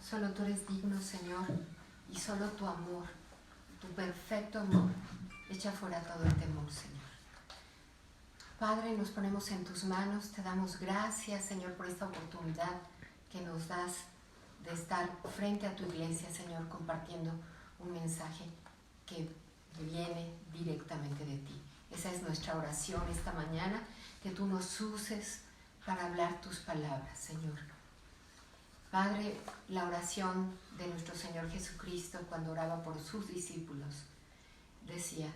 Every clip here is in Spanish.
Solo tú eres digno, Señor, y solo tu amor, tu perfecto amor, echa fuera todo el temor, Señor. Padre, nos ponemos en tus manos, te damos gracias, Señor, por esta oportunidad que nos das de estar frente a tu iglesia, Señor, compartiendo un mensaje que viene directamente de ti. Esa es nuestra oración esta mañana, que tú nos uses para hablar tus palabras, Señor. Padre, la oración de nuestro Señor Jesucristo cuando oraba por sus discípulos decía: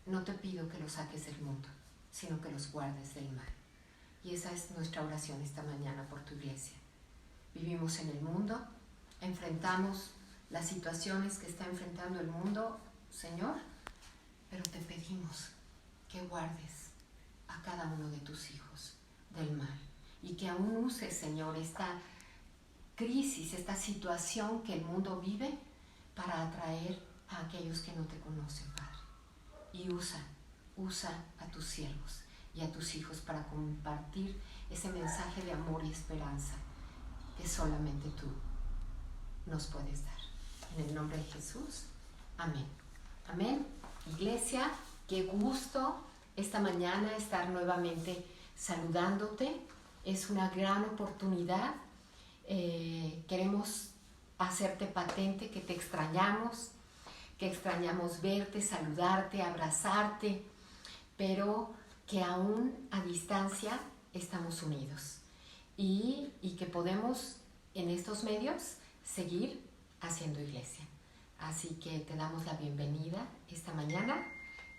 no te pido que los saques del mundo, sino que los guardes del mal. Y esa es nuestra oración esta mañana por tu iglesia. Vivimos en el mundo, enfrentamos las situaciones que está enfrentando el mundo, Señor, pero te pedimos que guardes a cada uno de tus hijos del mal y que aún uses, Señor, esta crisis, esta situación que el mundo vive para atraer a aquellos que no te conocen, Padre. Y usa a tus siervos y a tus hijos para compartir ese mensaje de amor y esperanza que solamente tú nos puedes dar. En el nombre de Jesús, amén. Amén. Iglesia, qué gusto esta mañana estar nuevamente saludándote. Es una gran oportunidad. Queremos hacerte patente que te extrañamos, verte, saludarte, abrazarte, pero que aún a distancia estamos unidos y que podemos en estos medios seguir haciendo iglesia. Así que te damos la bienvenida esta mañana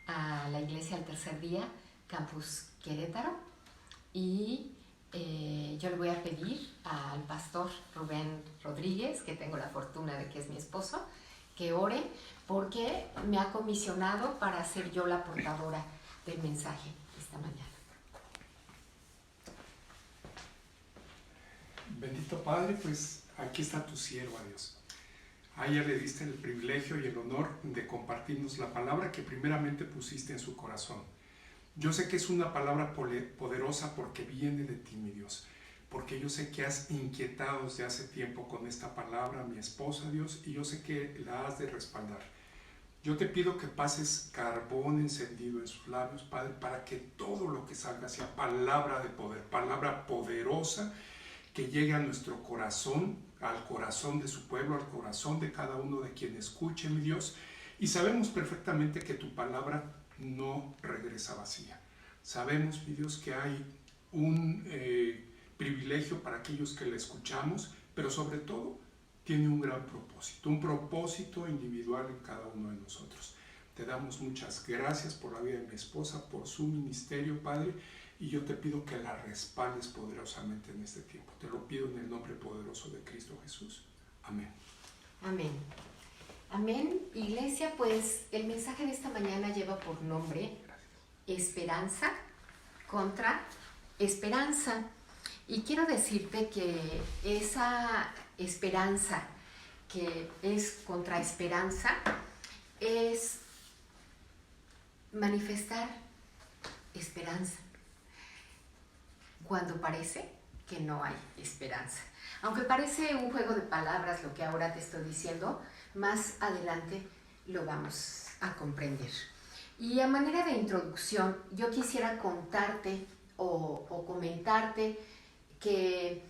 a la Iglesia del Tercer Día, Campus Querétaro, y yo le voy a pedir al pastor Rubén Rodríguez, que tengo la fortuna de que es mi esposo, que ore, porque me ha comisionado para ser yo la portadora del mensaje esta mañana. Bendito Padre, pues aquí está tu sierva, Dios. A ella le diste el privilegio y el honor de compartirnos la palabra que primeramente pusiste en su corazón. Yo sé que es una palabra poderosa porque viene de ti, mi Dios, porque yo sé que has inquietado desde hace tiempo con esta palabra a mi esposa, Dios, y yo sé que la has de respaldar. Yo te pido que pases carbón encendido en sus labios, Padre, para que todo lo que salga sea palabra de poder, palabra poderosa que llegue a nuestro corazón, al corazón de su pueblo, al corazón de cada uno de quien escuche, mi Dios. Y sabemos perfectamente que tu palabra no regresa vacía. Sabemos, mi Dios, que hay un privilegio para aquellos que la escuchamos, pero sobre todo tiene un gran propósito, un propósito individual en cada uno de nosotros. Te damos muchas gracias por la vida de mi esposa, por su ministerio, Padre, y yo te pido que la respaldes poderosamente en este tiempo. Te lo pido en el nombre poderoso de Cristo Jesús. Amén. Amén. Amén. Iglesia, pues el mensaje de esta mañana lleva por nombre Esperanza contra Esperanza. Y quiero decirte que esa esperanza que es contra esperanza es manifestar esperanza cuando parece que no hay esperanza. Aunque parece un juego de palabras lo que ahora te estoy diciendo, más adelante lo vamos a comprender. Y a manera de introducción, yo quisiera contarte o comentarte que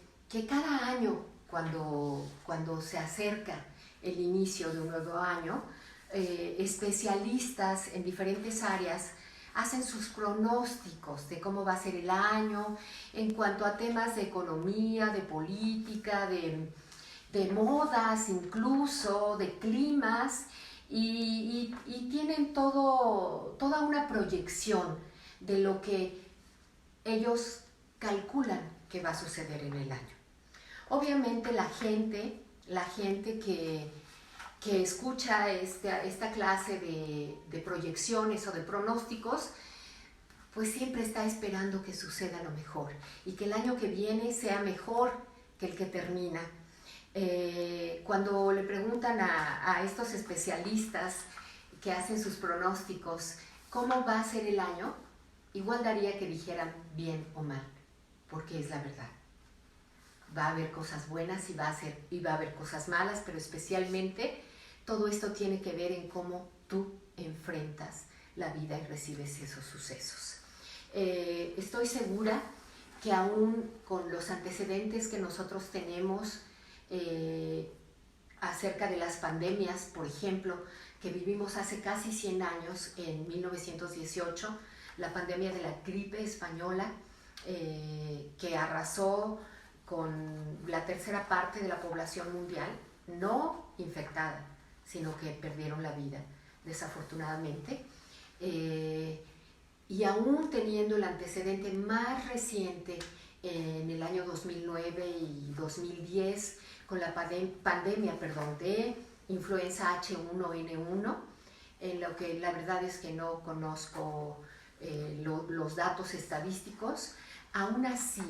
cada año, cuando se acerca el inicio de un nuevo año, especialistas en diferentes áreas hacen sus pronósticos de cómo va a ser el año en cuanto a temas de economía, de política, de modas incluso, de climas, y tienen toda una proyección de lo que ellos calculan que va a suceder en el año. Obviamente la gente que escucha esta clase de proyecciones o de pronósticos, pues siempre está esperando que suceda lo mejor y que el año que viene sea mejor que el que termina. Cuando le preguntan a estos especialistas que hacen sus pronósticos cómo va a ser el año, igual daría que dijeran bien o mal, porque es la verdad. Va a haber cosas buenas y va a haber cosas malas, pero especialmente todo esto tiene que ver en cómo tú enfrentas la vida y recibes esos sucesos. Estoy segura que aún con los antecedentes que nosotros tenemos acerca de las pandemias, por ejemplo, que vivimos hace casi 100 años, en 1918, la pandemia de la gripe española, que arrasó con la tercera parte de la población mundial, no infectada, sino que perdieron la vida, desafortunadamente. Y aún teniendo el antecedente más reciente en el año 2009 y 2010, con la pandemia de influenza H1N1, en lo que la verdad es que no conozco los datos estadísticos, aún así,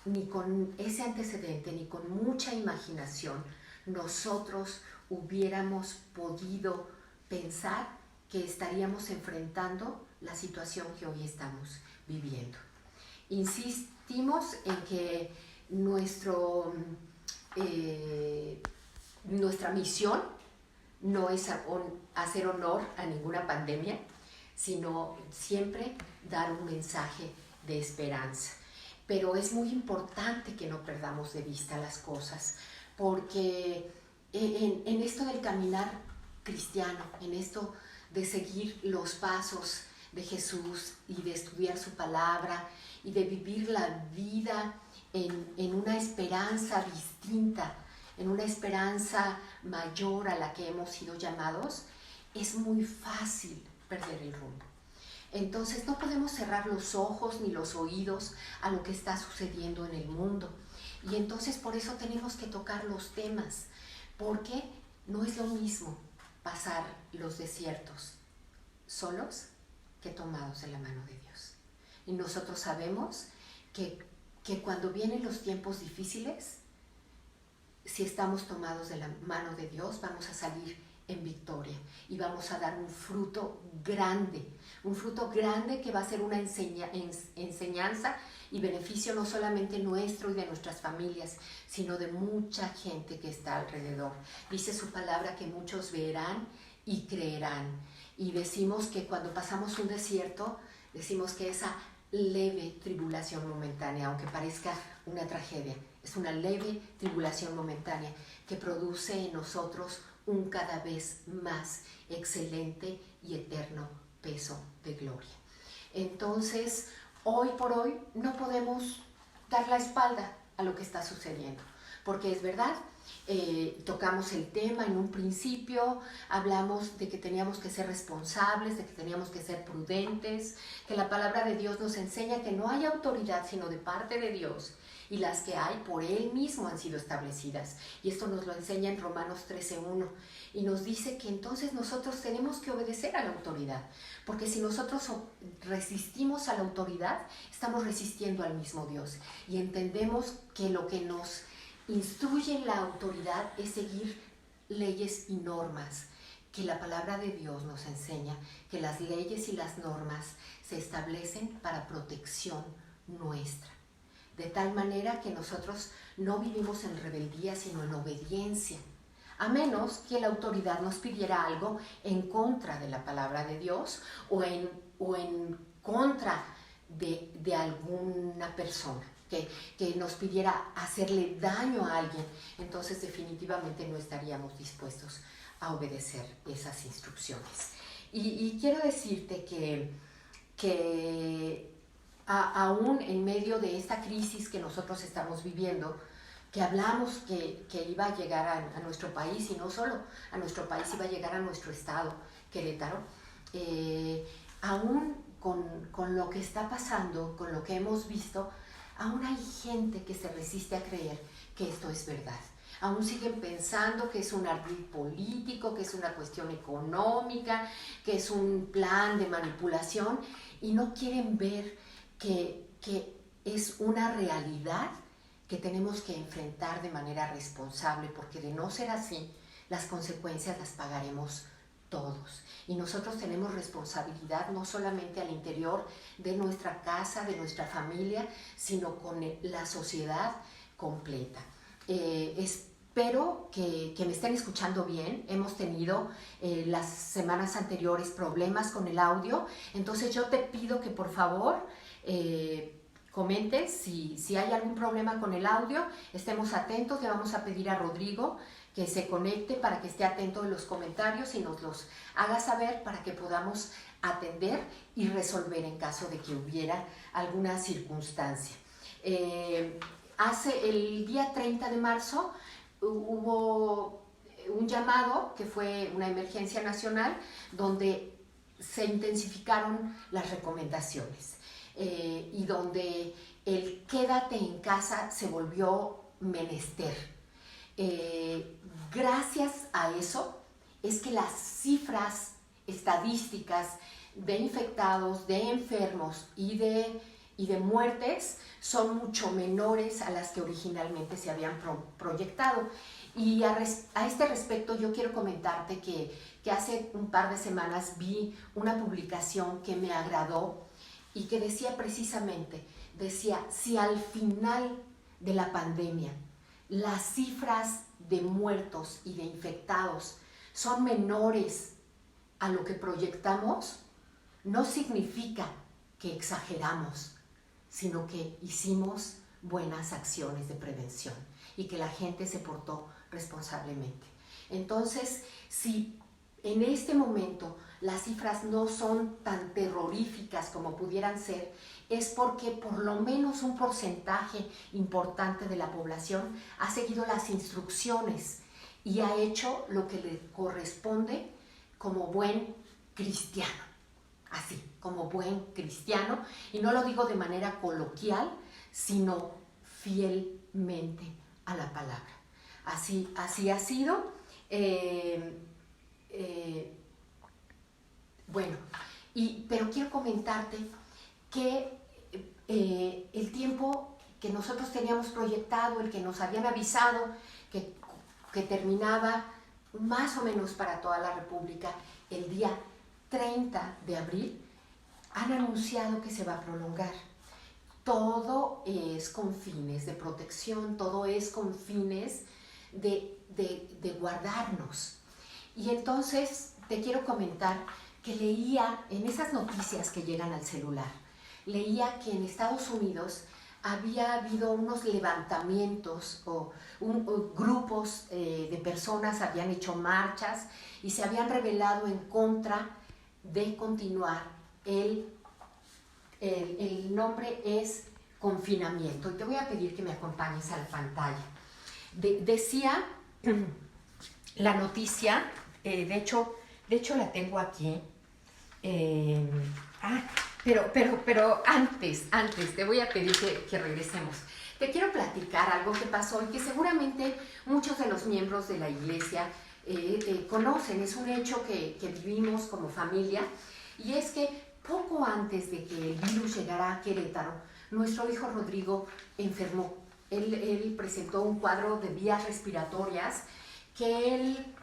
ni con ese antecedente, ni con mucha imaginación, nosotros hubiéramos podido pensar que estaríamos enfrentando la situación que hoy estamos viviendo. Insistimos en que nuestra misión no es hacer honor a ninguna pandemia, sino siempre dar un mensaje de esperanza. Pero es muy importante que no perdamos de vista las cosas, porque en esto del caminar cristiano, en esto de seguir los pasos de Jesús y de estudiar su palabra y de vivir la vida en una esperanza distinta, en una esperanza mayor a la que hemos sido llamados, es muy fácil perder el rumbo. Entonces no podemos cerrar los ojos ni los oídos a lo que está sucediendo en el mundo. Y entonces por eso tenemos que tocar los temas, porque no es lo mismo pasar los desiertos solos que tomados de la mano de Dios. Y nosotros sabemos que cuando vienen los tiempos difíciles, si estamos tomados de la mano de Dios, vamos a salir en victoria y vamos a dar un fruto grande que va a ser una enseñanza y beneficio no solamente nuestro y de nuestras familias, sino de mucha gente que está alrededor. Dice su palabra que muchos verán y creerán. Y decimos que cuando pasamos un desierto, decimos que esa leve tribulación momentánea, aunque parezca una tragedia, es una leve tribulación momentánea que produce en nosotros un cada vez más excelente y eterno peso de gloria. Entonces, hoy por hoy no podemos dar la espalda a lo que está sucediendo, porque es verdad, tocamos el tema en un principio, hablamos de que teníamos que ser responsables, de que teníamos que ser prudentes, que la palabra de Dios nos enseña que no hay autoridad sino de parte de Dios, y las que hay por Él mismo han sido establecidas. Y esto nos lo enseña en Romanos 13:1. Y nos dice que entonces nosotros tenemos que obedecer a la autoridad. Porque si nosotros resistimos a la autoridad, estamos resistiendo al mismo Dios. Y entendemos que lo que nos instruye la autoridad es seguir leyes y normas. Que la palabra de Dios nos enseña que las leyes y las normas se establecen para protección nuestra. De tal manera que nosotros no vivimos en rebeldía, sino en obediencia. A menos que la autoridad nos pidiera algo en contra de la palabra de Dios o en contra de alguna persona, que nos pidiera hacerle daño a alguien. Entonces definitivamente no estaríamos dispuestos a obedecer esas instrucciones. Y quiero decirte que aún en medio de esta crisis que nosotros estamos viviendo, que hablamos que iba a llegar a nuestro país, y no solo a nuestro país, iba a llegar a nuestro estado, Querétaro, aún con lo que está pasando, con lo que hemos visto, aún hay gente que se resiste a creer que esto es verdad. Aún siguen pensando que es un ardid político, que es una cuestión económica, que es un plan de manipulación, y no quieren ver que es una realidad que tenemos que enfrentar de manera responsable, porque de no ser así, las consecuencias las pagaremos todos. Y nosotros tenemos responsabilidad no solamente al interior de nuestra casa, de nuestra familia, sino con la sociedad completa. Espero que me estén escuchando bien. Hemos tenido las semanas anteriores problemas con el audio, entonces yo te pido que por favor comentes si hay algún problema con el audio. Estemos atentos. Le vamos a pedir a Rodrigo que se conecte para que esté atento de los comentarios y nos los haga saber para que podamos atender y resolver en caso de que hubiera alguna circunstancia. El día 30 de marzo hubo un llamado que fue una emergencia nacional donde se intensificaron las recomendaciones. Y donde el quédate en casa se volvió menester. Gracias a eso es que las cifras estadísticas de infectados, de enfermos y de muertes son mucho menores a las que originalmente se habían proyectado. Y a este respecto yo quiero comentarte que hace un par de semanas vi una publicación que me agradó y que decía precisamente, si al final de la pandemia las cifras de muertos y de infectados son menores a lo que proyectamos, no significa que exageramos, sino que hicimos buenas acciones de prevención y que la gente se portó responsablemente. Entonces, si en este momento las cifras no son tan terroríficas como pudieran ser, es porque por lo menos un porcentaje importante de la población ha seguido las instrucciones y ha hecho lo que le corresponde como buen cristiano. Así, como buen cristiano, y no lo digo de manera coloquial, sino fielmente a la palabra. Así ha sido. Bueno, pero quiero comentarte que el tiempo que nosotros teníamos proyectado, el que nos habían avisado que terminaba más o menos para toda la República el día 30 de abril, han anunciado que se va a prolongar. Todo es con fines de protección, todo es con fines de guardarnos. Y entonces te quiero comentar que leía en esas noticias que llegan al celular, leía que en Estados Unidos había habido unos levantamientos o grupos de personas habían hecho marchas y se habían rebelado en contra de continuar el El nombre es confinamiento. Y te voy a pedir que me acompañes a la pantalla. Decía la noticia, de hecho la tengo aquí. Pero antes, te voy a pedir que regresemos. Te quiero platicar algo que pasó y que seguramente muchos de los miembros de la iglesia conocen. Es un hecho que vivimos como familia, y es que poco antes de que el virus llegara a Querétaro, nuestro hijo Rodrigo enfermó. Él presentó un cuadro de vías respiratorias que el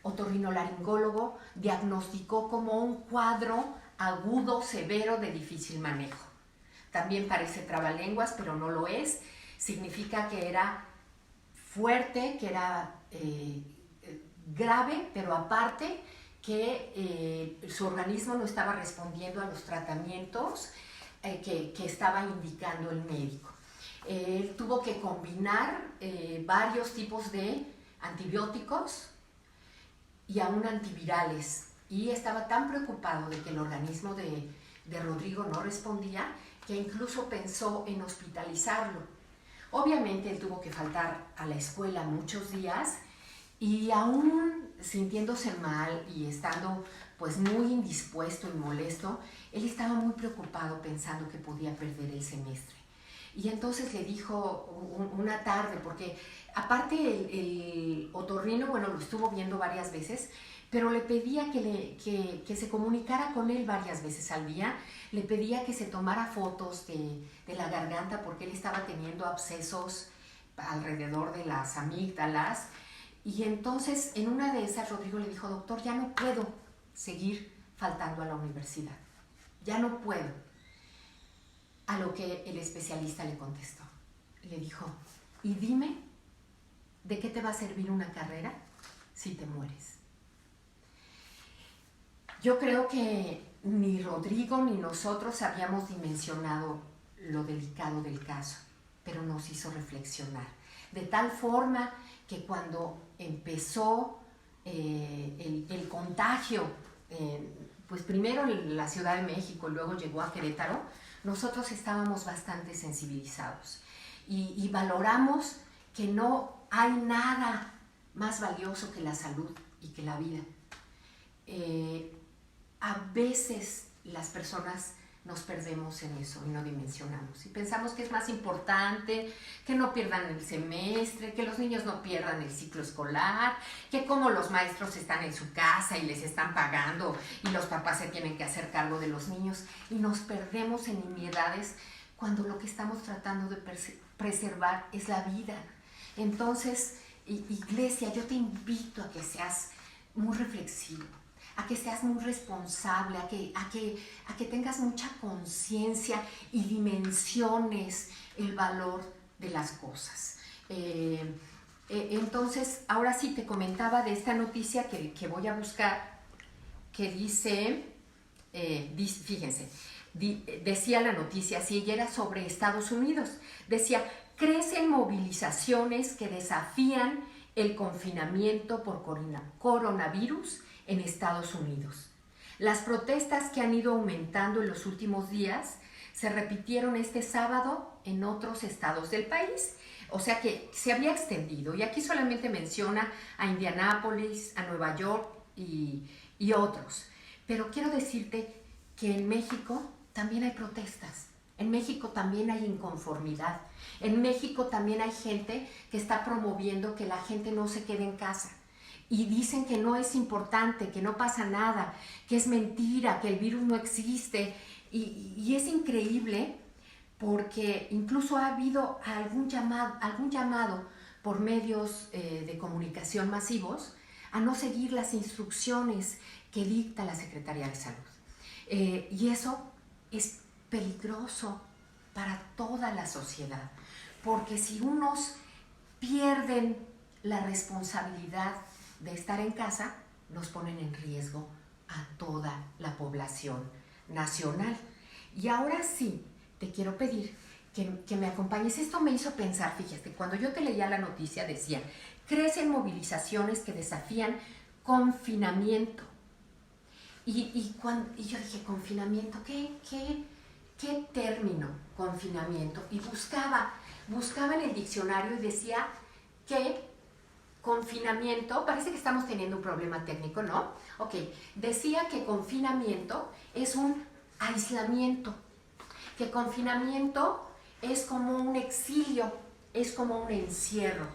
otorrinolaringólogo diagnosticó como un cuadro agudo, severo, de difícil manejo. También parece trabalenguas, pero no lo es. Significa que era fuerte, que era grave, pero aparte que su organismo no estaba respondiendo a los tratamientos que estaba indicando el médico. Él tuvo que combinar varios tipos de antibióticos y aún antivirales, y estaba tan preocupado de que el organismo de Rodrigo no respondía que incluso pensó en hospitalizarlo. Obviamente él tuvo que faltar a la escuela muchos días, y aún sintiéndose mal y estando pues muy indispuesto y molesto, él estaba muy preocupado pensando que podía perder el semestre. Y entonces le dijo una tarde, porque aparte el otorrino, bueno, lo estuvo viendo varias veces, pero le pedía que se comunicara con él varias veces al día, le pedía que se tomara fotos de la garganta, porque él estaba teniendo abscesos alrededor de las amígdalas. Y entonces en una de esas Rodrigo le dijo: doctor, ya no puedo seguir faltando a la universidad, ya no puedo. A lo que el especialista le contestó, le dijo: y dime, ¿de qué te va a servir una carrera si te mueres? Yo creo que ni Rodrigo ni nosotros habíamos dimensionado lo delicado del caso, pero nos hizo reflexionar, de tal forma que cuando empezó el contagio, pues primero en la Ciudad de México, luego llegó a Querétaro, nosotros estábamos bastante sensibilizados y valoramos que no hay nada más valioso que la salud y que la vida. A veces las personas nos perdemos en eso y no dimensionamos, y pensamos que es más importante que no pierdan el semestre, que los niños no pierdan el ciclo escolar, que como los maestros están en su casa y les están pagando y los papás se tienen que hacer cargo de los niños, y nos perdemos en nimiedades cuando lo que estamos tratando de preservar es la vida. Entonces, iglesia, yo te invito a que seas muy reflexivo, a que seas muy responsable, a que tengas mucha conciencia y dimensiones el valor de las cosas. Entonces, ahora sí te comentaba de esta noticia que voy a buscar, que dice, fíjense, decía la noticia, si ella era sobre Estados Unidos, decía: crecen movilizaciones que desafían el confinamiento por coronavirus en Estados Unidos. Las protestas, que han ido aumentando en los últimos días, se repitieron este sábado en otros estados del país. O sea que se había extendido, y aquí solamente menciona a Indianápolis, a Nueva York y otros. Pero quiero decirte que en México también hay protestas. En México también hay inconformidad. En México también hay gente que está promoviendo que la gente no se quede en casa. Y dicen que no es importante, que no pasa nada, que es mentira, que el virus no existe. Y es increíble, porque incluso ha habido algún llamado por medios de comunicación masivos a no seguir las instrucciones que dicta la Secretaría de Salud. Y eso es peligroso para toda la sociedad, porque si unos pierden la responsabilidad de estar en casa, nos ponen en riesgo a toda la población nacional. Y ahora sí, te quiero pedir que me acompañes. Esto me hizo pensar, fíjate, cuando yo te leía la noticia decía: crecen movilizaciones que desafían confinamiento. Y yo dije: ¿confinamiento? ¿Qué ¿qué término confinamiento? Y buscaba en el diccionario y decía que confinamiento, parece que estamos teniendo un problema técnico, ¿no? Ok, decía que confinamiento es un aislamiento, que confinamiento es como un exilio, es como un encierro.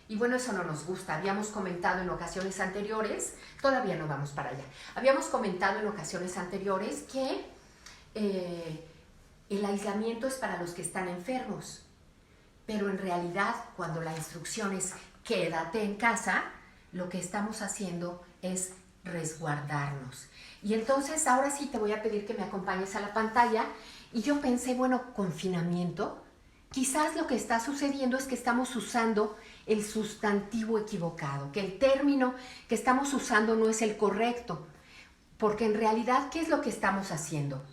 Y bueno, eso no nos gusta. Habíamos comentado en ocasiones anteriores, todavía no vamos para allá, habíamos comentado en ocasiones anteriores que el aislamiento es para los que están enfermos, pero en realidad cuando la instrucción es quédate en casa, lo que estamos haciendo es resguardarnos. Y entonces ahora sí te voy a pedir que me acompañes a la pantalla. Y yo pensé, bueno, confinamiento, quizás lo que está sucediendo es que estamos usando el sustantivo equivocado, que el término que estamos usando no es el correcto, porque en realidad, ¿qué es lo que estamos haciendo?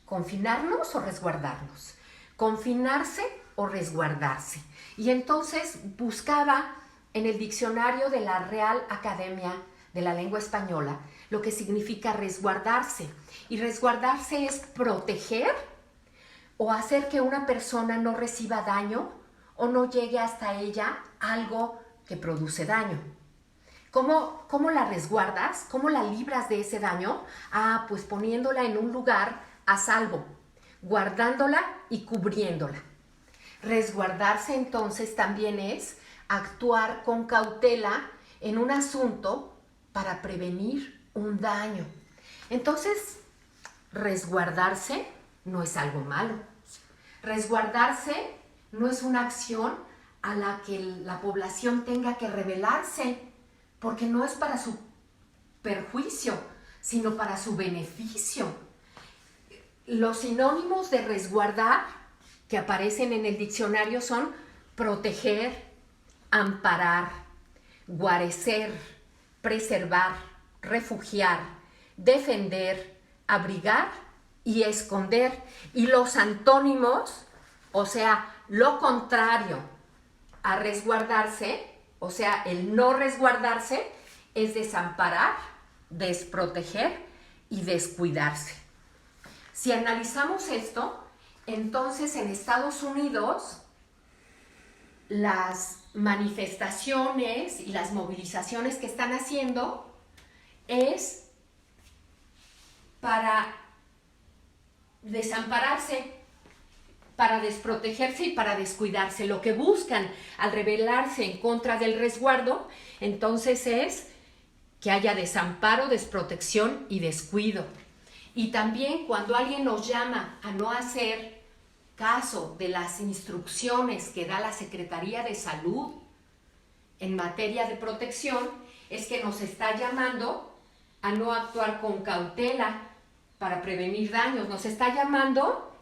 ¿Confinarnos o resguardarnos? ¿Confinarse o resguardarse? Y entonces buscaba en el diccionario de la Real Academia de la Lengua Española lo que significa resguardarse. Y resguardarse es proteger o hacer que una persona no reciba daño o no llegue hasta ella algo que produce daño. ¿Cómo la resguardas? ¿Cómo la libras de ese daño? Pues poniéndola en un lugar a salvo, guardándola y cubriéndola. Resguardarse entonces también es actuar con cautela en un asunto para prevenir un daño. Entonces, resguardarse no es algo malo. Resguardarse no es una acción a la que la población tenga que rebelarse, porque no es para su perjuicio, sino para su beneficio. Los sinónimos de resguardar que aparecen en el diccionario son proteger, amparar, guarecer, preservar, refugiar, defender, abrigar y esconder. Y los antónimos, o sea, lo contrario a resguardarse, o sea, el no resguardarse, es desamparar, desproteger y descuidarse. Si analizamos esto, entonces en Estados Unidos las manifestaciones y las movilizaciones que están haciendo es para desampararse, para desprotegerse y para descuidarse. Lo que buscan al rebelarse en contra del resguardo, entonces es que haya desamparo, desprotección y descuido. Y también cuando alguien nos llama a no hacer caso de las instrucciones que da la Secretaría de Salud en materia de protección, es que nos está llamando a no actuar con cautela para prevenir daños. Nos está llamando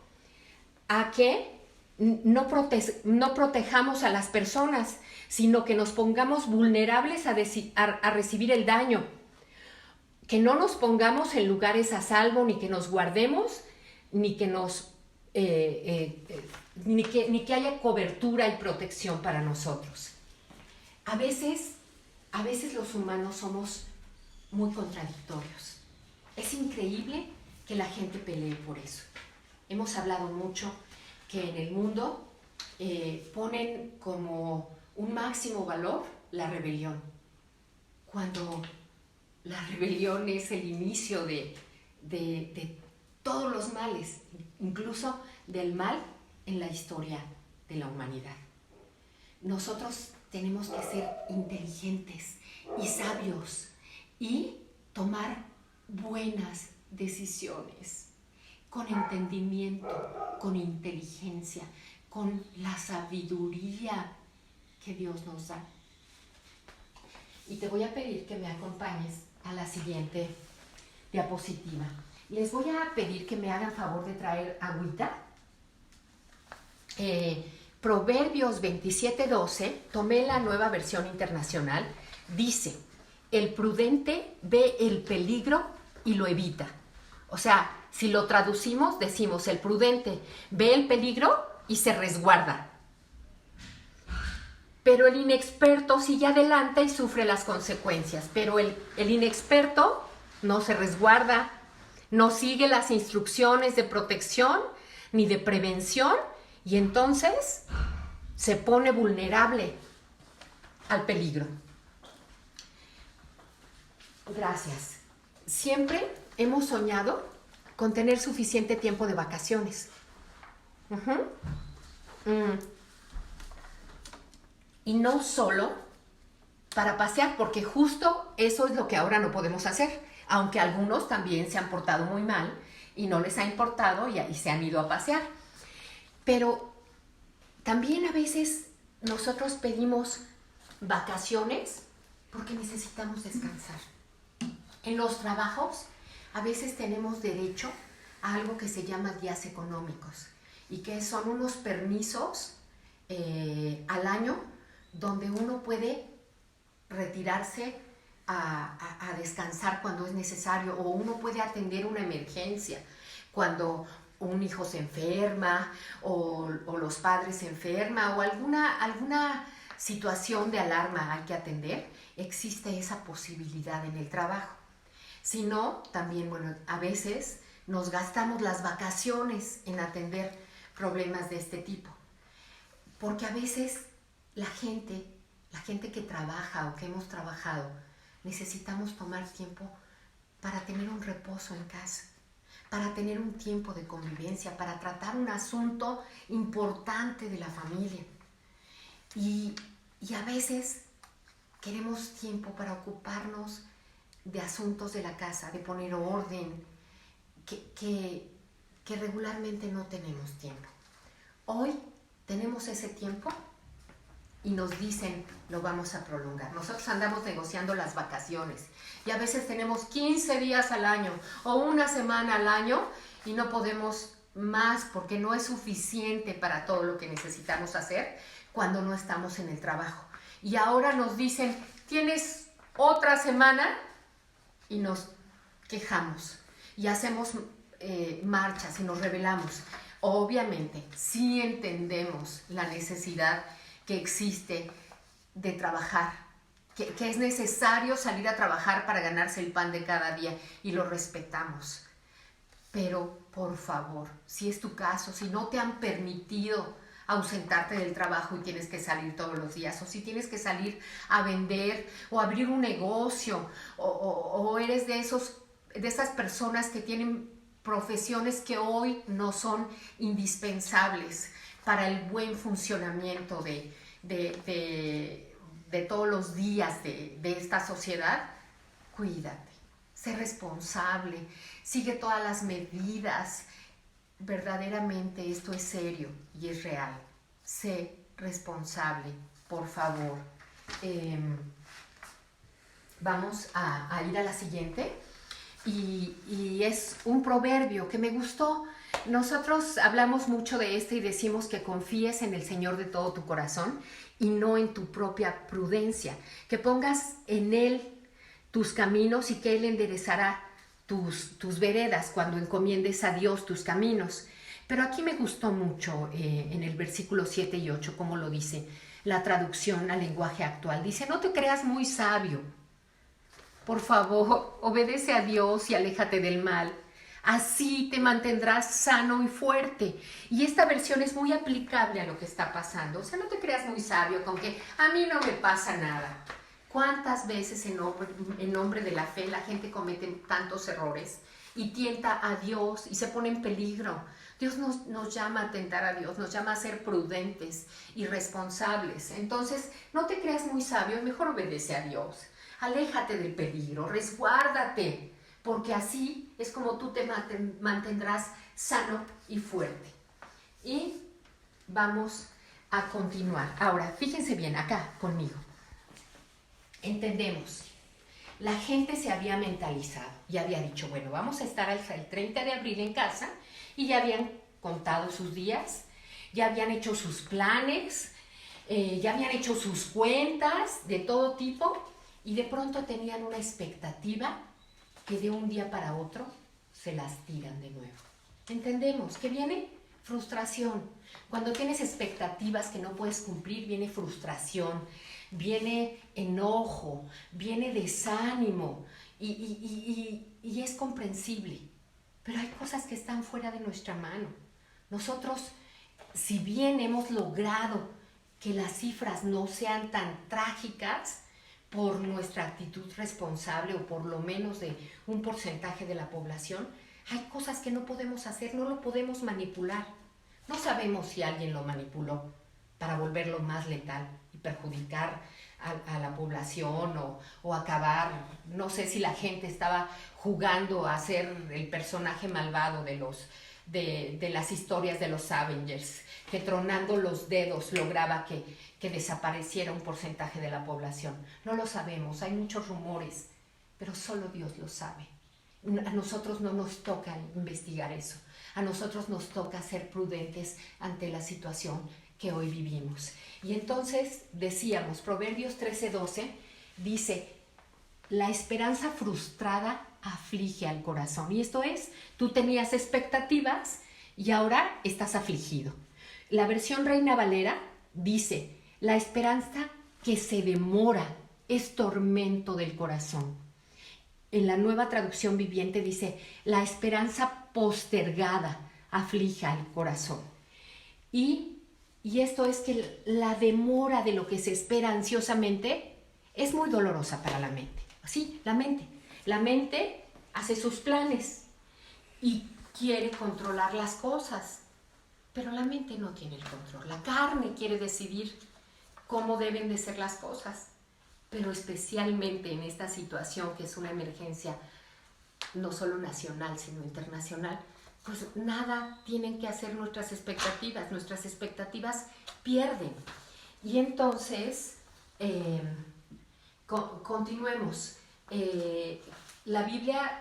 a que no protejamos a las personas, sino que nos pongamos vulnerables a recibir el daño. Que no nos pongamos en lugares a salvo, ni que nos guardemos, ni que haya cobertura y protección para nosotros. A veces los humanos somos muy contradictorios. Es increíble que la gente pelee por eso. Hemos hablado mucho que en el mundo ponen como un máximo valor la rebelión, cuando la rebelión es el inicio de todos los males, incluso del mal en la historia de la humanidad. Nosotros tenemos que ser inteligentes y sabios y tomar buenas decisiones con entendimiento, con inteligencia, con la sabiduría que Dios nos da. Y te voy a pedir que me acompañes a la siguiente diapositiva. Les voy a pedir que me hagan favor de traer agüita. Proverbios 27:12, tomé la Nueva Versión Internacional, dice: el prudente ve el peligro y lo evita. O sea, si lo traducimos, decimos: el prudente ve el peligro y se resguarda. Pero el inexperto sigue adelante y sufre las consecuencias. Pero el inexperto no se resguarda, no sigue las instrucciones de protección ni de prevención y entonces se pone vulnerable al peligro. Gracias. Siempre hemos soñado con tener suficiente tiempo de vacaciones. Y no solo para pasear, porque justo eso es lo que ahora no podemos hacer, aunque algunos también se han portado muy mal y no les ha importado y se han ido a pasear. Pero también a veces nosotros pedimos vacaciones porque necesitamos descansar. En los trabajos a veces tenemos derecho a algo que se llama días económicos y que son unos permisos al año donde uno puede retirarse a descansar cuando es necesario, o uno puede atender una emergencia cuando un hijo se enferma o los padres se enferman o alguna situación de alarma hay que atender. Existe esa posibilidad en el trabajo. Si no, también, bueno, a veces nos gastamos las vacaciones en atender problemas de este tipo, porque a veces la gente que trabaja o que hemos trabajado, necesitamos tomar tiempo para tener un reposo en casa, para tener un tiempo de convivencia, para tratar un asunto importante de la familia. Y a veces queremos tiempo para ocuparnos de asuntos de la casa, de poner orden, que regularmente no tenemos tiempo. Hoy tenemos ese tiempo y nos dicen, lo vamos a prolongar. Nosotros andamos negociando las vacaciones y a veces tenemos 15 días al año o una semana al año y no podemos más porque no es suficiente para todo lo que necesitamos hacer cuando no estamos en el trabajo. Y ahora nos dicen, tienes otra semana, y nos quejamos y hacemos marchas y nos rebelamos. Obviamente, sí entendemos la necesidad que existe de trabajar, que es necesario salir a trabajar para ganarse el pan de cada día y lo respetamos. Pero, por favor, si es tu caso, si no te han permitido ausentarte del trabajo y tienes que salir todos los días, o si tienes que salir a vender o abrir un negocio, o eres de esas personas que tienen profesiones que hoy no son indispensables para el buen funcionamiento de todos los días de esta sociedad, cuídate, sé responsable, sigue todas las medidas. Verdaderamente esto es serio y es real. Sé responsable, por favor. Vamos a ir a la siguiente. Y es un proverbio que me gustó. Nosotros hablamos mucho de este y decimos que confíes en el Señor de todo tu corazón y no en tu propia prudencia. Que pongas en Él tus caminos y que Él enderezará tus veredas cuando encomiendes a Dios tus caminos. Pero aquí me gustó mucho en el versículo 7 y 8, como lo dice la traducción al lenguaje actual. Dice, no te creas muy sabio. Por favor, obedece a Dios y aléjate del mal. Así te mantendrás sano y fuerte. Y esta versión es muy aplicable a lo que está pasando. O sea, no te creas muy sabio con que a mí no me pasa nada. ¿Cuántas veces en nombre de la fe la gente comete tantos errores y tienta a Dios y se pone en peligro? Dios nos llama a tentar a Dios, nos llama a ser prudentes y responsables. Entonces, no te creas muy sabio y mejor obedece a Dios. Aléjate del peligro, resguárdate, porque así es como tú te mantendrás sano y fuerte. Y vamos a continuar. Ahora, fíjense bien acá conmigo. Entendemos, la gente se había mentalizado y había dicho, bueno, vamos a estar el 30 de abril en casa, y ya habían contado sus días, ya habían hecho sus planes, ya habían hecho sus cuentas de todo tipo, y de pronto tenían una expectativa que de un día para otro se las tiran de nuevo. Entendemos que viene frustración. Cuando tienes expectativas que no puedes cumplir, viene frustración, viene enojo, viene desánimo y es comprensible. pero hay cosas que están fuera de nuestra mano. Nosotros, si bien hemos logrado que las cifras no sean tan trágicas por nuestra actitud responsable o por lo menos de un porcentaje de la población, hay cosas que no podemos hacer, no lo podemos manipular. No sabemos si alguien lo manipuló para volverlo más letal y perjudicar a la población o acabar. No sé si la gente estaba jugando a ser el personaje malvado de las historias de los Avengers, que tronando los dedos lograba que desapareciera un porcentaje de la población. No lo sabemos, hay muchos rumores, pero solo Dios lo sabe. A nosotros no nos toca investigar eso. A nosotros nos toca ser prudentes ante la situación que hoy vivimos. Y entonces decíamos, Proverbios 13:12 dice, la esperanza frustrada aflige al corazón. Y esto es, tú tenías expectativas y ahora estás afligido. La versión Reina Valera dice, la esperanza que se demora es tormento del corazón. En la Nueva Traducción Viviente dice, la esperanza postergada aflige al corazón. Y esto es que la demora de lo que se espera ansiosamente es muy dolorosa para la mente. Sí, la mente. La mente hace sus planes y quiere controlar las cosas, pero la mente no tiene el control. La carne quiere decidir cómo deben de ser las cosas, pero especialmente en esta situación que es una emergencia no solo nacional, sino internacional, pues nada tienen que hacer nuestras expectativas pierden. Y entonces, continuemos. La Biblia,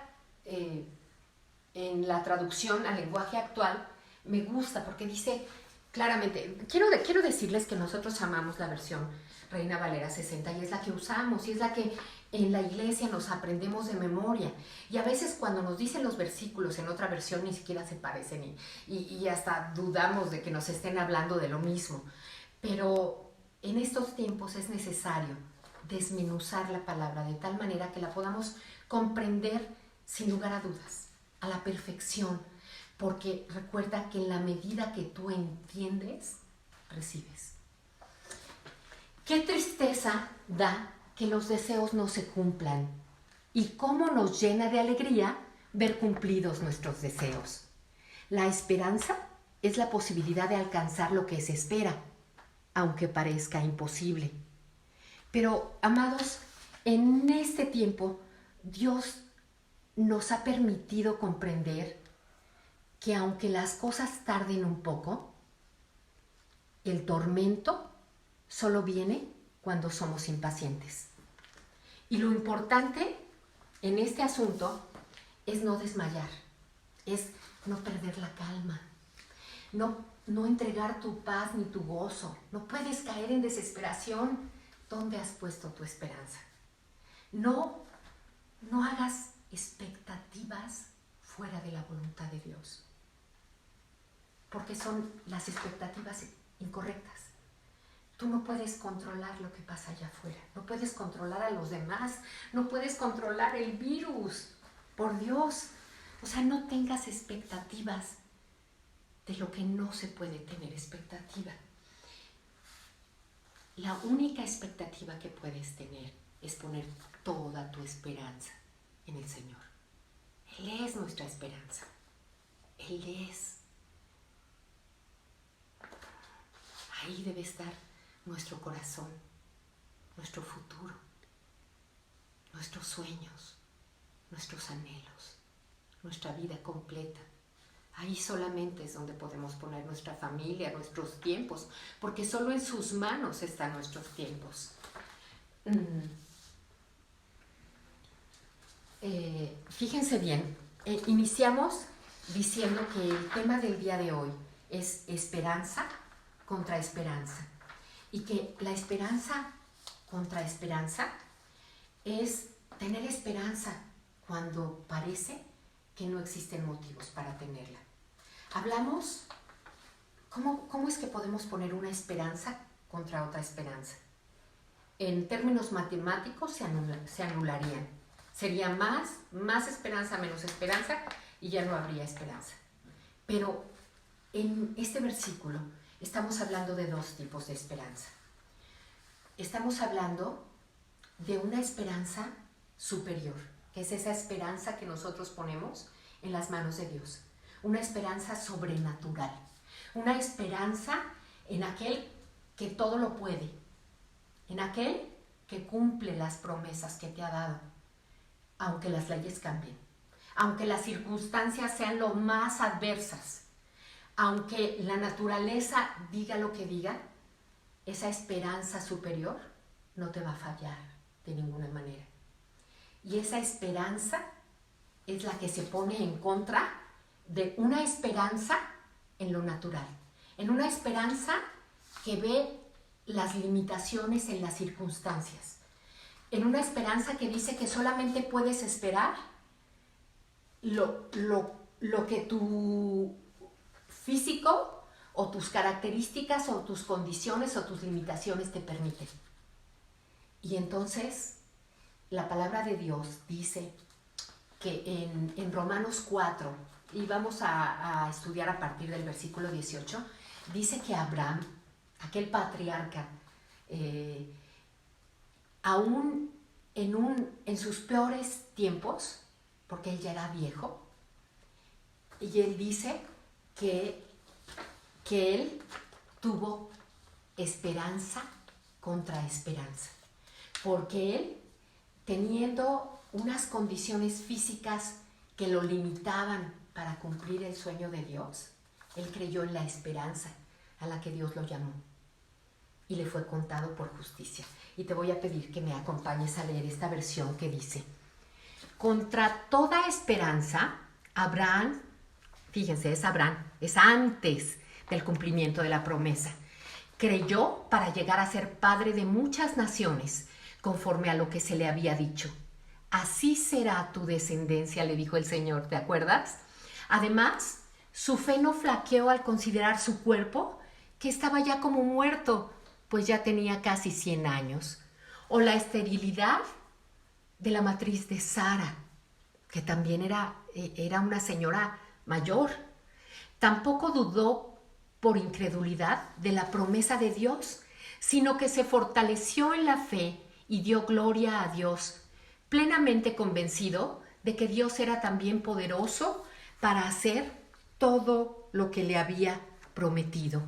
en la traducción al lenguaje actual, me gusta porque dice claramente, quiero decirles que nosotros amamos la versión Reina Valera 60 y es la que usamos y es la que en la iglesia nos aprendemos de memoria. Y a veces cuando nos dicen los versículos en otra versión ni siquiera se parecen y hasta dudamos de que nos estén hablando de lo mismo. Pero en estos tiempos es necesario desmenuzar la palabra de tal manera que la podamos comprender sin lugar a dudas, a la perfección, porque recuerda que en la medida que tú entiendes, recibes. Qué tristeza da que los deseos no se cumplan y cómo nos llena de alegría ver cumplidos nuestros deseos. La esperanza es la posibilidad de alcanzar lo que se espera, aunque parezca imposible. Pero, amados, en este tiempo Dios nos ha permitido comprender que aunque las cosas tarden un poco, el tormento solo viene cuando somos impacientes. Y lo importante en este asunto es no desmayar, es no perder la calma, no entregar tu paz ni tu gozo. No puedes caer en desesperación. ¿Dónde has puesto tu esperanza? No hagas expectativas fuera de la voluntad de Dios, porque son las expectativas incorrectas. Tú no puedes controlar lo que pasa allá afuera, no puedes controlar a los demás, no puedes controlar el virus, por Dios. O sea, no tengas expectativas de lo que no se puede tener expectativa. La única expectativa que puedes tener es poner toda tu esperanza en el Señor. Él es nuestra esperanza. Él es. Ahí debe estar nuestro corazón, nuestro futuro, nuestros sueños, nuestros anhelos, nuestra vida completa. Ahí solamente es donde podemos poner nuestra familia, nuestros tiempos, porque solo en sus manos están nuestros tiempos. Fíjense bien, iniciamos diciendo que el tema del día de hoy es esperanza contra esperanza, y que la esperanza contra esperanza es tener esperanza cuando parece que no existen motivos para tenerla. Hablamos, ¿cómo es que podemos poner una esperanza contra otra esperanza? En términos matemáticos se anularían. Sería más esperanza menos esperanza y ya no habría esperanza. Pero en este versículo estamos hablando de dos tipos de esperanza. Estamos hablando de una esperanza superior, que es esa esperanza que nosotros ponemos en las manos de Dios. Una esperanza sobrenatural. Una esperanza en aquel que todo lo puede. En aquel que cumple las promesas que te ha dado, aunque las leyes cambien, aunque las circunstancias sean lo más adversas, aunque la naturaleza diga lo que diga, esa esperanza superior no te va a fallar de ninguna manera. Y esa esperanza es la que se pone en contra de una esperanza en lo natural, en una esperanza que ve las limitaciones en las circunstancias, en una esperanza que dice que solamente puedes esperar lo que tu físico o tus características o tus condiciones o tus limitaciones te permiten. Y entonces la palabra de Dios dice que en Romanos 4, y vamos a estudiar a partir del versículo 18, dice que Abraham, aquel patriarca, aún en sus peores tiempos, porque él ya era viejo, y él dice que él tuvo esperanza contra esperanza, porque él, teniendo unas condiciones físicas que lo limitaban para cumplir el sueño de Dios, él creyó en la esperanza a la que Dios lo llamó y le fue contado por justicia. Y te voy a pedir que me acompañes a leer esta versión que dice: contra toda esperanza, Abraham, fíjense, es Abraham, es antes del cumplimiento de la promesa, creyó para llegar a ser padre de muchas naciones, conforme a lo que se le había dicho. Así será tu descendencia, le dijo el Señor, ¿te acuerdas? Además, su fe no flaqueó al considerar su cuerpo, que estaba ya como muerto, pues ya tenía casi 100 años, o la esterilidad de la matriz de Sara, que también era una señora mayor. Tampoco dudó por incredulidad de la promesa de Dios, sino que se fortaleció en la fe y dio gloria a Dios, plenamente convencido de que Dios era también poderoso para hacer todo lo que le había prometido.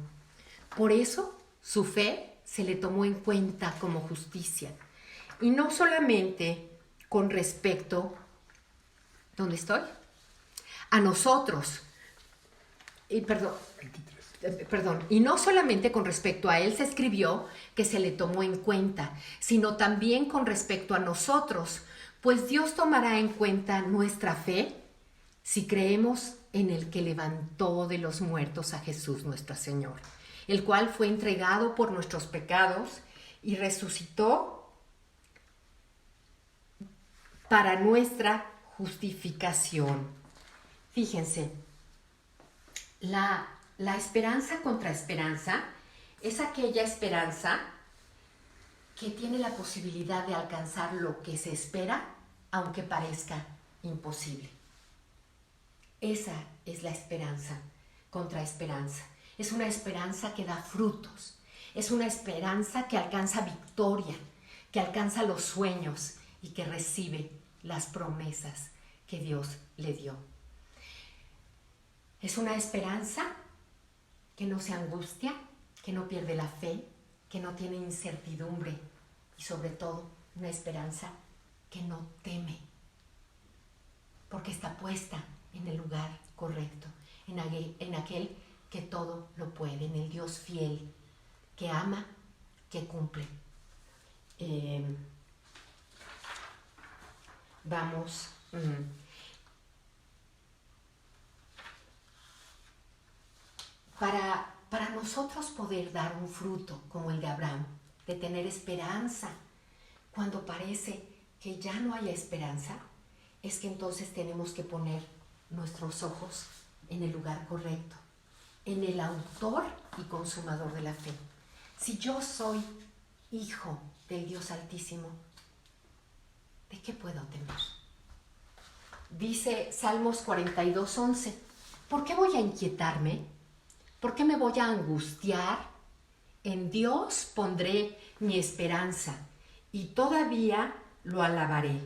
Por eso su fe se le tomó en cuenta como justicia, y no solamente con respecto, ¿dónde estoy? A nosotros, y no solamente con respecto a él se escribió que se le tomó en cuenta, sino también con respecto a nosotros, pues Dios tomará en cuenta nuestra fe si creemos en el que levantó de los muertos a Jesús nuestro Señor, el cual fue entregado por nuestros pecados y resucitó para nuestra justificación. Fíjense, la esperanza contra esperanza es aquella esperanza que tiene la posibilidad de alcanzar lo que se espera, aunque parezca imposible. Esa es la esperanza contra esperanza. Es una esperanza que da frutos. Es una esperanza que alcanza victoria, que alcanza los sueños y que recibe las promesas que Dios le dio. Es una esperanza que no se angustia, que no pierde la fe, que no tiene incertidumbre y sobre todo una esperanza que no teme, porque está puesta en el lugar correcto, en aquel que todo lo puede, en el Dios fiel, que ama, que cumple. Para nosotros poder dar un fruto como el de Abraham, de tener esperanza cuando parece que ya no haya esperanza, es que entonces tenemos que poner nuestros ojos en el lugar correcto, en el autor y consumador de la fe. Si yo soy hijo del Dios Altísimo, ¿de qué puedo temer? Dice Salmos 42:11, ¿por qué voy a inquietarme? ¿Por qué me voy a angustiar? En Dios pondré mi esperanza y todavía lo alabaré.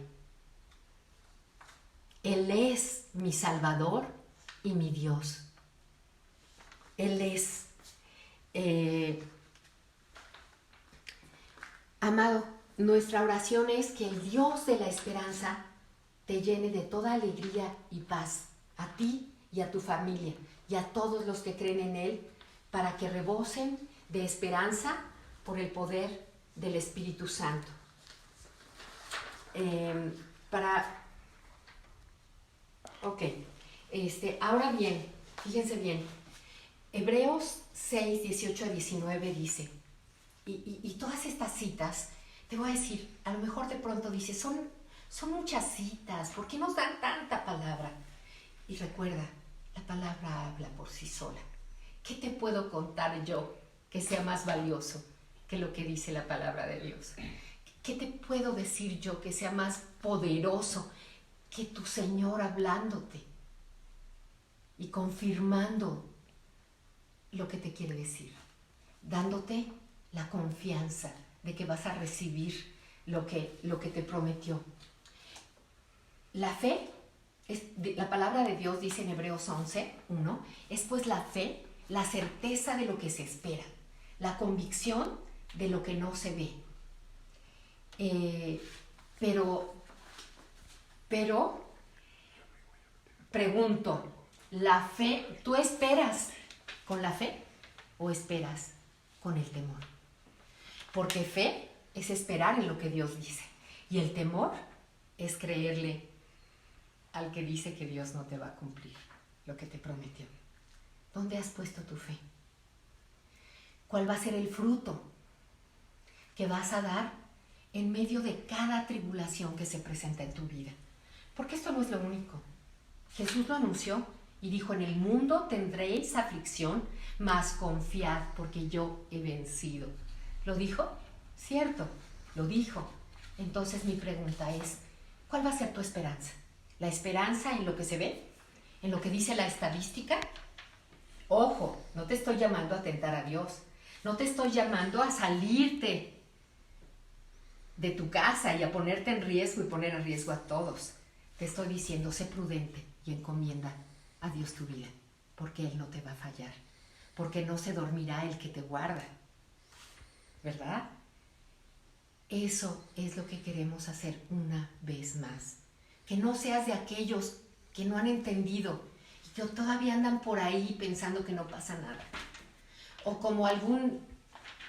Él es mi Salvador y mi Dios. Él es, amado, nuestra oración es que el Dios de la esperanza te llene de toda alegría y paz, a ti y a tu familia y a todos los que creen en Él, para que rebosen de esperanza por el poder del Espíritu Santo. Ahora bien, fíjense bien, Hebreos 6, 18 a 19 dice, y todas estas citas, te voy a decir, a lo mejor de pronto dices, son muchas citas, ¿por qué nos dan tanta palabra? Y recuerda, la palabra habla por sí sola. ¿Qué te puedo contar yo que sea más valioso que lo que dice la palabra de Dios? ¿Qué te puedo decir yo que sea más poderoso que tu Señor hablándote y confirmando lo que te quiere decir? Dándote la confianza de que vas a recibir lo que te prometió. La fe, la palabra de Dios dice en Hebreos 11:1, es pues la fe, la certeza de lo que se espera, la convicción de lo que no se ve. Pero pregunto, ¿la fe, tú esperas con la fe o esperas con el temor? Porque fe es esperar en lo que Dios dice y el temor es creerle al que dice que Dios no te va a cumplir lo que te prometió. ¿Dónde has puesto tu fe? ¿Cuál va a ser el fruto que vas a dar en medio de cada tribulación que se presenta en tu vida? Porque esto no es lo único. Jesús lo anunció y dijo, en el mundo tendréis aflicción, mas confiad porque yo he vencido. ¿Lo dijo? Cierto, lo dijo. Entonces mi pregunta es, ¿cuál va a ser tu esperanza? ¿La esperanza en lo que se ve? ¿En lo que dice la estadística? Ojo, no te estoy llamando a tentar a Dios. No te estoy llamando a salirte de tu casa y a ponerte en riesgo y poner en riesgo a todos. Te estoy diciendo, sé prudente y encomienda a Dios tu vida, porque Él no te va a fallar, porque no se dormirá el que te guarda, ¿verdad? Eso es lo que queremos hacer una vez más. Que no seas de aquellos que no han entendido y que todavía andan por ahí pensando que no pasa nada. O como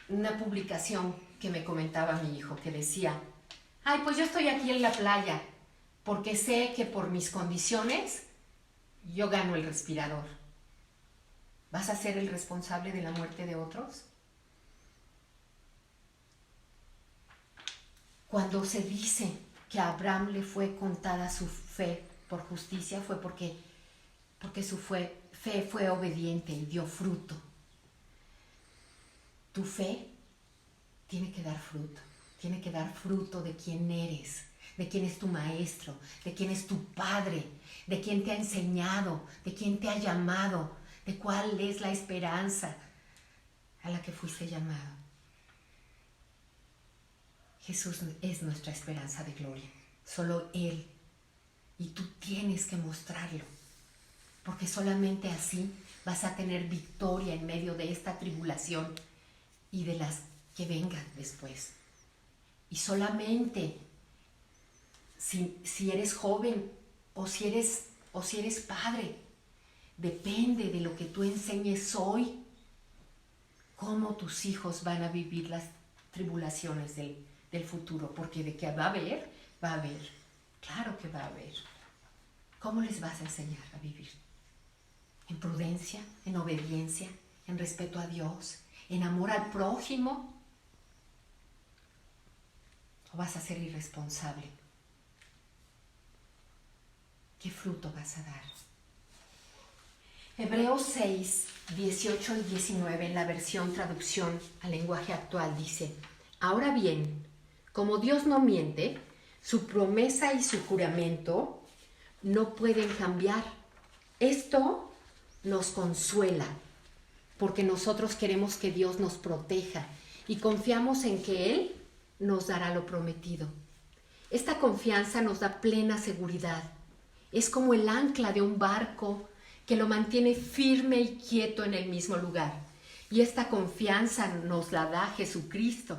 una publicación que me comentaba mi hijo que decía, ay, pues yo estoy aquí en la playa porque sé que por mis condiciones yo gano el respirador. ¿Vas a ser el responsable de la muerte de otros? Cuando se dice que a Abraham le fue contada su fe por justicia, fue porque su fe fue obediente y dio fruto. Tu fe tiene que dar fruto de quién eres, de quién es tu maestro, de quién es tu padre, de quién te ha enseñado, de quién te ha llamado, de cuál es la esperanza a la que fuiste llamado. Jesús es nuestra esperanza de gloria, solo Él. Y tú tienes que mostrarlo, porque solamente así vas a tener victoria en medio de esta tribulación y de las que vengan después. Y solamente si eres joven o si eres padre, depende de lo que tú enseñes hoy, cómo tus hijos van a vivir las tribulaciones del futuro, porque de que va a haber, claro que va a haber. ¿Cómo les vas a enseñar a vivir? ¿En prudencia, en obediencia, en respeto a Dios, en amor al prójimo? ¿O vas a ser irresponsable? ¿Qué fruto vas a dar? Hebreos 6, 18 y 19 en la versión traducción al lenguaje actual dice, ahora bien, como Dios no miente, su promesa y su juramento no pueden cambiar. Esto nos consuela, porque nosotros queremos que Dios nos proteja y confiamos en que Él nos dará lo prometido. Esta confianza nos da plena seguridad. Es como el ancla de un barco que lo mantiene firme y quieto en el mismo lugar. Y esta confianza nos la da Jesucristo,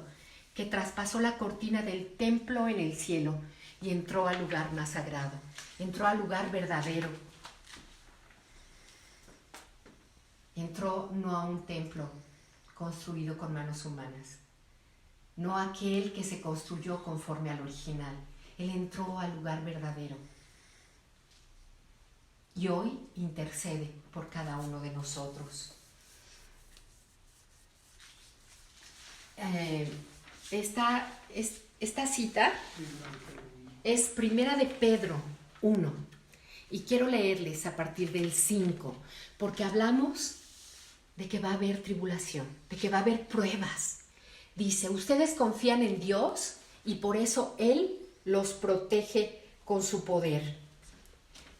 que traspasó la cortina del templo en el cielo y entró al lugar más sagrado, entró al lugar verdadero. Entró no a un templo construido con manos humanas, no a aquel que se construyó conforme al original. Él entró al lugar verdadero. Y hoy intercede por cada uno de nosotros. Esta cita es Primera de Pedro 1 y quiero leerles a partir del 5 porque hablamos de que va a haber tribulación, de que va a haber pruebas. Dice, ustedes confían en Dios y por eso Él los protege con su poder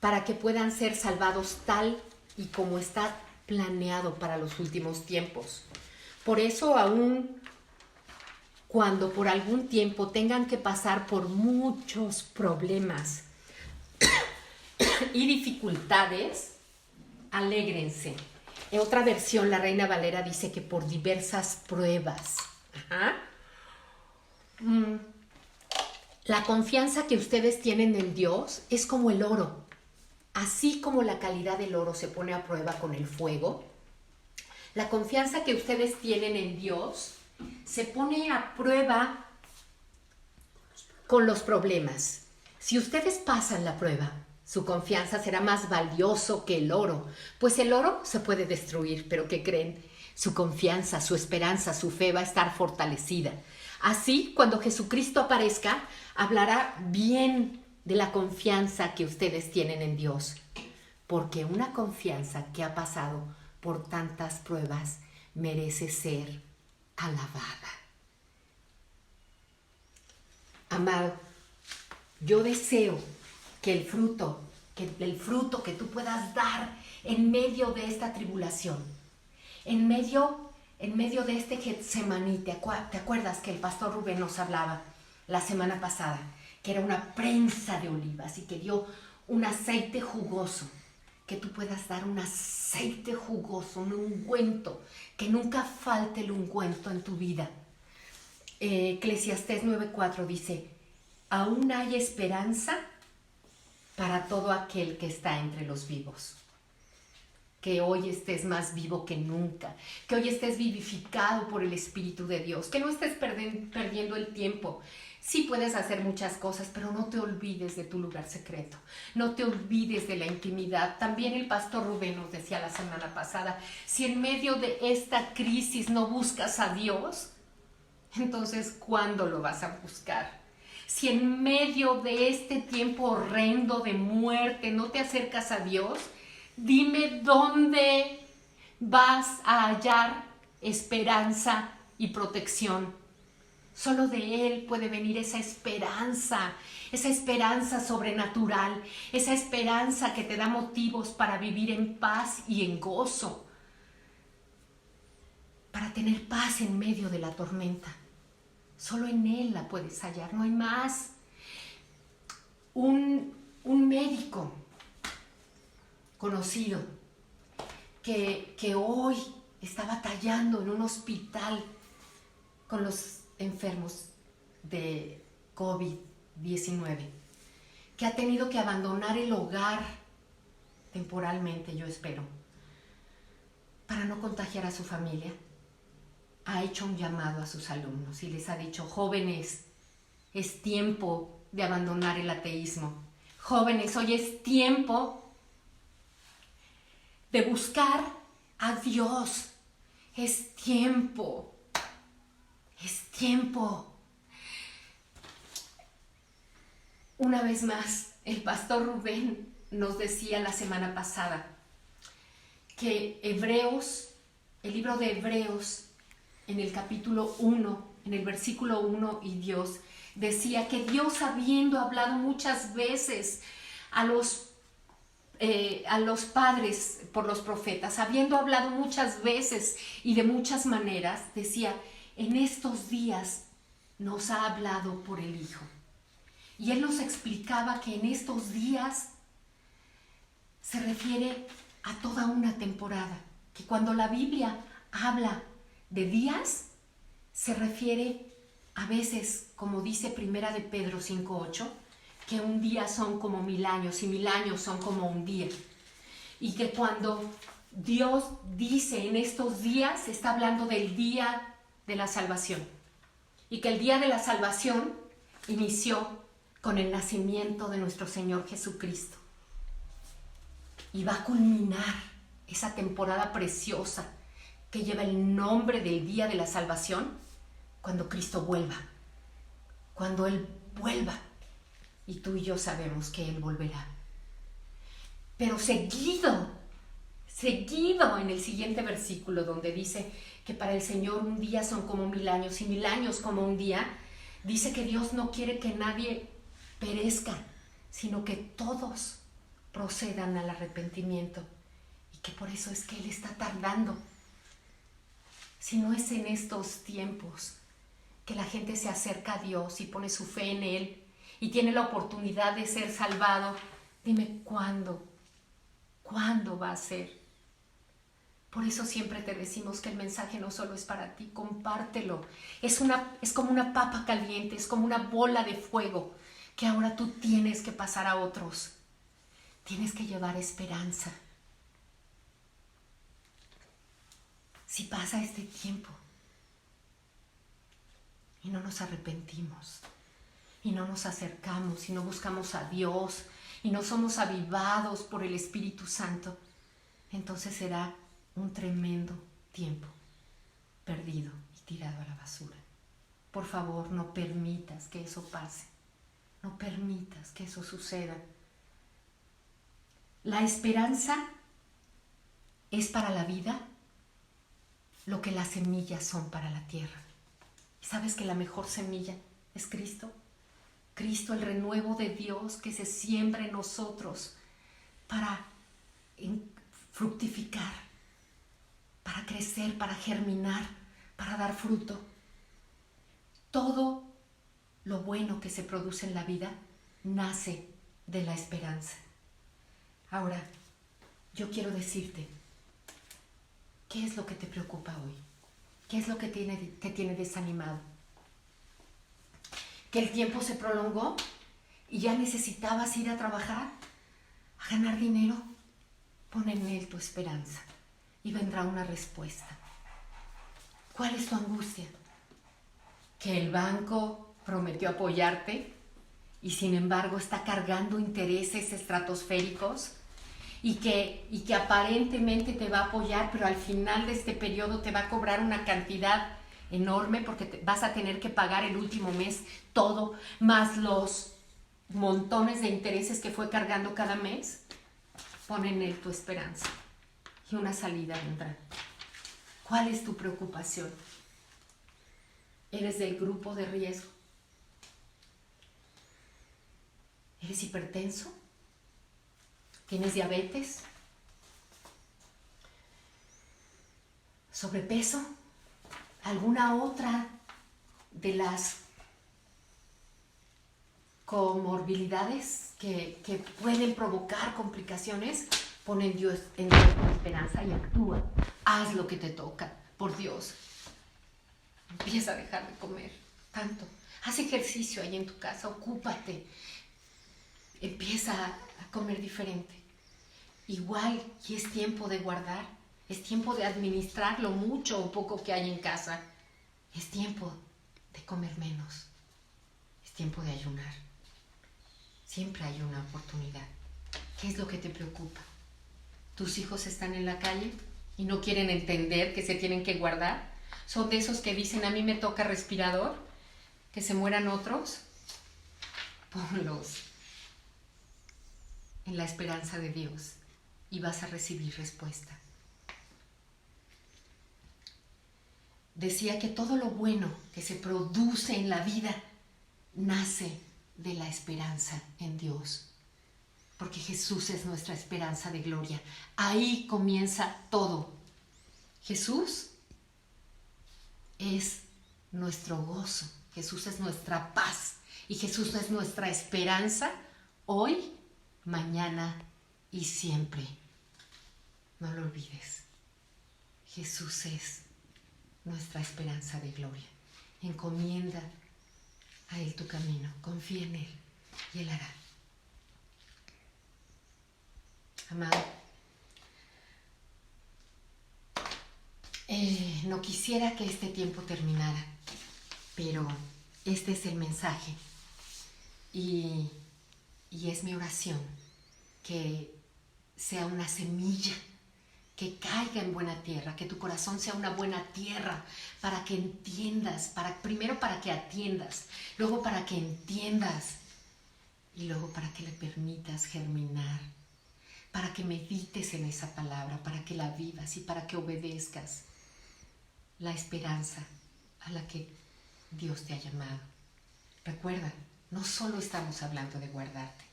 para que puedan ser salvados tal y como está planeado para los últimos tiempos. Por eso aún cuando por algún tiempo tengan que pasar por muchos problemas y dificultades, alégrense. En otra versión, la Reina Valera dice que por diversas pruebas. La confianza que ustedes tienen en Dios es como el oro. Así como la calidad del oro se pone a prueba con el fuego, la confianza que ustedes tienen en Dios se pone a prueba con los problemas. Si ustedes pasan la prueba, su confianza será más valioso que el oro, pues el oro se puede destruir, pero ¿qué creen? Su confianza, su esperanza, su fe va a estar fortalecida. Así, cuando Jesucristo aparezca, hablará bien de la confianza que ustedes tienen en Dios, porque una confianza que ha pasado por tantas pruebas merece ser alabada. Amado, yo deseo que el fruto que tú puedas dar en medio de esta tribulación, en medio de este Getsemaní, ¿te acuerdas que el pastor Rubén nos hablaba la semana pasada? Que era una prensa de olivas y que dio un aceite jugoso, que tú puedas dar un aceite jugoso, un ungüento, que nunca falte el ungüento en tu vida. Eclesiastés 9:4 dice, aún hay esperanza para todo aquel que está entre los vivos. Que hoy estés más vivo que nunca, que hoy estés vivificado por el Espíritu de Dios, que no estés perdiendo el tiempo. Sí puedes hacer muchas cosas, pero no te olvides de tu lugar secreto, no te olvides de la intimidad. También el pastor Rubén nos decía la semana pasada, si en medio de esta crisis no buscas a Dios, entonces ¿cuándo lo vas a buscar? Si en medio de este tiempo horrendo de muerte no te acercas a Dios, dime dónde vas a hallar esperanza y protección. Solo de Él puede venir esa esperanza sobrenatural, esa esperanza que te da motivos para vivir en paz y en gozo, para tener paz en medio de la tormenta. Solo en Él la puedes hallar, no hay más. Un médico conocido que hoy está batallando en un hospital con los enfermos de COVID-19, que ha tenido que abandonar el hogar temporalmente, yo espero, para no contagiar a su familia, ha hecho un llamado a sus alumnos y les ha dicho, jóvenes, es tiempo de abandonar el ateísmo. Jóvenes, hoy es tiempo de buscar a Dios. Es tiempo. Es tiempo. Una vez más, el pastor Rubén nos decía la semana pasada que Hebreos, el libro de Hebreos, en el capítulo 1, en el versículo 1, y Dios decía que Dios, habiendo hablado muchas veces a los a los padres por los profetas, habiendo hablado muchas veces y de muchas maneras, decía, en estos días nos ha hablado por el Hijo. Y él nos explicaba que en estos días se refiere a toda una temporada, que cuando la Biblia habla de días, se refiere a veces, como dice Primera de Pedro 5:8, que un día son como 1000 años y 1000 años son como un día. Y que cuando Dios dice en estos días, está hablando del día de la salvación. Y que el día de la salvación inició con el nacimiento de nuestro Señor Jesucristo. Y va a culminar esa temporada preciosa que lleva el nombre del día de la salvación cuando Cristo vuelva. Cuando Él vuelva. Y tú y yo sabemos que Él volverá. Pero seguido en el siguiente versículo donde dice que para el Señor un día son como 1000 años y 1000 años como un día, dice que Dios no quiere que nadie perezca, sino que todos procedan al arrepentimiento. Y que por eso es que Él está tardando. Si no es en estos tiempos que la gente se acerca a Dios y pone su fe en Él y tiene la oportunidad de ser salvado, dime cuándo va a ser. Por eso siempre te decimos que el mensaje no solo es para ti, compártelo. Es como una papa caliente, es como una bola de fuego que ahora tú tienes que pasar a otros. Tienes que llevar esperanza. Si pasa este tiempo y no nos arrepentimos, y no nos acercamos, y no buscamos a Dios, y no somos avivados por el Espíritu Santo, entonces será un tremendo tiempo perdido y tirado a la basura. Por favor, no permitas que eso pase. No permitas que eso suceda. La esperanza es para la vida lo que las semillas son para la tierra. ¿Y sabes que la mejor semilla es Cristo? Cristo, el renuevo de Dios que se siembra en nosotros para fructificar, para crecer, para germinar, para dar fruto. Todo lo bueno que se produce en la vida nace de la esperanza. Ahora, yo quiero decirte, ¿qué es lo que te preocupa hoy? ¿Qué es lo que te tiene desanimado? ¿Que el tiempo se prolongó y ya necesitabas ir a trabajar, a ganar dinero? Pon en Él tu esperanza y vendrá una respuesta. ¿Cuál es tu angustia? ¿Que el banco prometió apoyarte y sin embargo está cargando intereses estratosféricos? Y que aparentemente te va a apoyar, pero al final de este periodo te va a cobrar una cantidad enorme porque vas a tener que pagar el último mes todo, más los montones de intereses que fue cargando cada mes. Pon en Él tu esperanza y una salida vendrá. ¿Cuál es tu preocupación? ¿Eres del grupo de riesgo? ¿Eres hipertenso? ¿Tienes diabetes? ¿Sobrepeso? ¿Alguna otra de las comorbilidades que pueden provocar complicaciones? Pon en Dios tu esperanza y actúa. Haz lo que te toca, por Dios. Empieza a dejar de comer tanto. Haz ejercicio ahí en tu casa, ocúpate. Empieza a comer diferente. Igual, y es tiempo de guardar, es tiempo de administrar lo mucho o poco que hay en casa. Es tiempo de comer menos. Es tiempo de ayunar. Siempre hay una oportunidad. ¿Qué es lo que te preocupa? ¿Tus hijos están en la calle y no quieren entender que se tienen que guardar? ¿Son de esos que dicen, a mí me toca respirador, que se mueran otros? Ponlos en la esperanza de Dios y vas a recibir respuesta. Decía que todo lo bueno que se produce en la vida nace de la esperanza en Dios. porque Jesús es nuestra esperanza de gloria. Ahí comienza todo. Jesús es nuestro gozo, Jesús es nuestra paz y Jesús es nuestra esperanza hoy, mañana y siempre. No lo olvides. Jesús es nuestra esperanza de gloria. Encomienda a Él tu camino, confía en Él y Él hará. Amado, no quisiera que este tiempo terminara, pero este es el mensaje y es mi oración que sea una semilla que caiga en buena tierra, que tu corazón sea una buena tierra para que entiendas, primero para que atiendas, luego para que entiendas y luego para que le permitas germinar, para que medites en esa palabra, para que la vivas y para que obedezcas la esperanza a la que Dios te ha llamado. Recuerda, no solo estamos hablando de guardarte,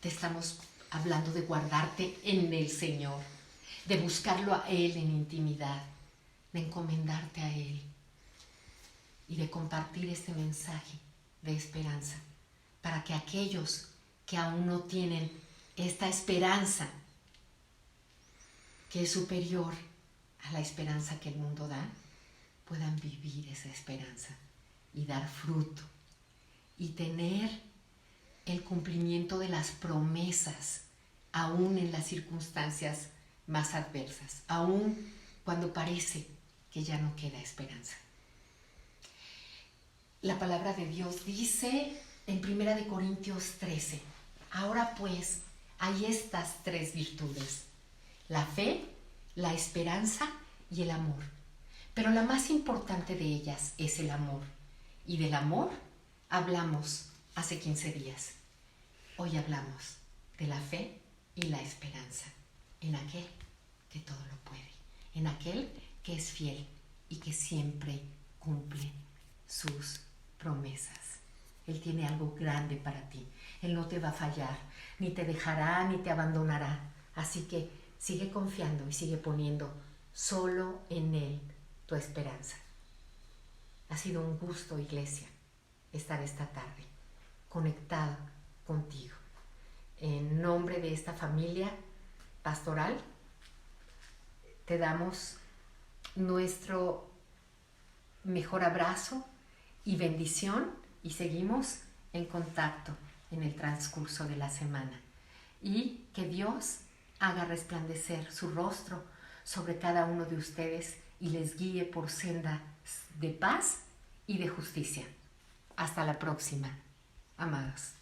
te estamos hablando de guardarte en el Señor, de buscarlo a Él en intimidad, de encomendarte a Él y de compartir este mensaje de esperanza para que aquellos que aún no tienen esta esperanza que es superior a la esperanza que el mundo da, puedan vivir esa esperanza y dar fruto y tener el cumplimiento de las promesas aún en las circunstancias más adversas, aún cuando parece que ya no queda esperanza. La palabra de Dios dice en 1 Corintios 13, ahora pues hay estas tres virtudes, la fe, la esperanza y el amor. Pero la más importante de ellas es el amor. Y del amor hablamos hace 15 días. Hoy hablamos de la fe y la esperanza en aquel que todo lo puede, en aquel que es fiel y que siempre cumple sus promesas. Él tiene algo grande para ti. Él no te va a fallar, ni te dejará, ni te abandonará. Así que sigue confiando y sigue poniendo solo en Él tu esperanza. Ha sido un gusto, iglesia, estar esta tarde conectado contigo. En nombre de esta familia pastoral, te damos nuestro mejor abrazo y bendición y seguimos en contacto en el transcurso de la semana. Y que Dios haga resplandecer su rostro sobre cada uno de ustedes y les guíe por senda de paz y de justicia. Hasta la próxima, amados.